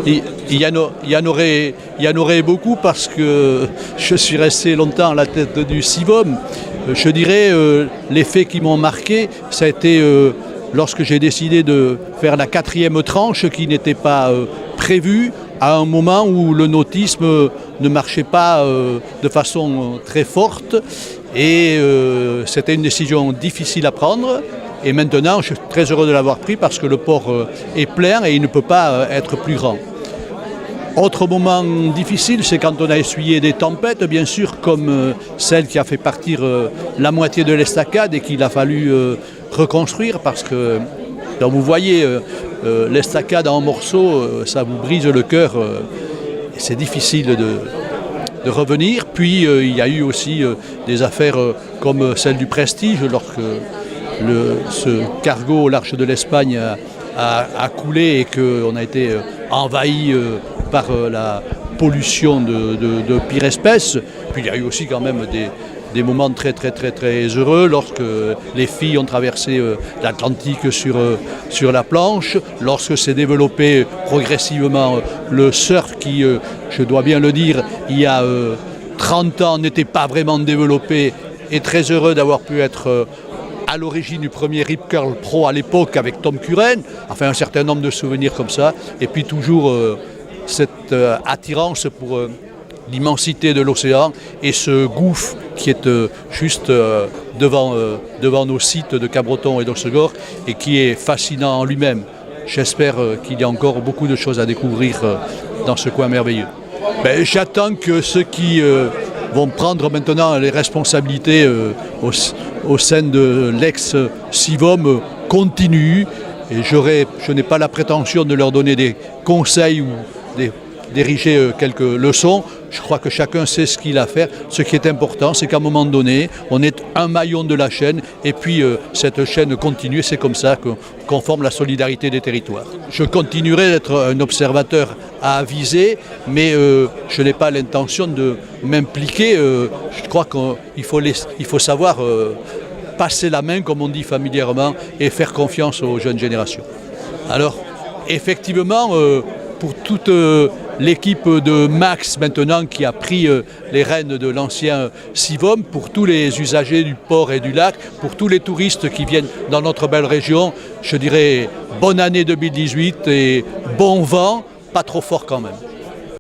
Il y en aurait beaucoup parce que je suis resté longtemps à la tête du CIVOM. Je dirais les faits qui m'ont marqué, ça a été lorsque j'ai décidé de faire la 4e tranche qui n'était pas prévue à un moment où le nautisme ne marchait pas de façon très forte et c'était une décision difficile à prendre. Et maintenant, je suis très heureux de l'avoir pris parce que le port est plein et il ne peut pas être plus grand. Autre moment difficile, c'est quand on a essuyé des tempêtes, bien sûr, comme celle qui a fait partir la moitié de l'estacade et qu'il a fallu reconstruire parce que, quand vous voyez l'estacade en morceaux, ça vous brise le cœur. C'est difficile de revenir. Puis il y a eu aussi des affaires comme celle du Prestige, lorsque ce cargo au large de l'Espagne a coulé et qu'on a été envahi par la pollution de pire espèce. Puis il y a eu aussi quand même des moments très heureux lorsque les filles ont traversé l'Atlantique sur la planche, lorsque s'est développé progressivement le surf qui, je dois bien le dire, il y a 30 ans n'était pas vraiment développé, et très heureux d'avoir pu être à l'origine du premier Rip Curl Pro à l'époque avec Tom Curren, enfin un certain nombre de souvenirs comme ça, et puis toujours cette attirance pour l'immensité de l'océan et ce gouffre qui est juste devant nos sites de Cabreton et d'Hossegor et qui est fascinant en lui-même. J'espère qu'il y a encore beaucoup de choses à découvrir dans ce coin merveilleux. J'attends que ceux qui vont prendre maintenant les responsabilités au sein de l'ex-CIVOM continuent. Et je n'ai pas la prétention de leur donner des conseils ou d'ériger quelques leçons. Je crois que chacun sait ce qu'il a à faire. Ce qui est important, c'est qu'à un moment donné, on est un maillon de la chaîne et puis cette chaîne continue. C'est comme ça qu'on forme la solidarité des territoires. Je continuerai d'être un observateur à aviser, mais je n'ai pas l'intention de m'impliquer. Je crois qu'il faut savoir passer la main, comme on dit familièrement, et faire confiance aux jeunes générations. Alors, effectivement, pour toute l'équipe de Max maintenant qui a pris les rênes de l'ancien CIVOM, pour tous les usagers du port et du lac, pour tous les touristes qui viennent dans notre belle région, je dirais bonne année 2018 et bon vent, pas trop fort quand même.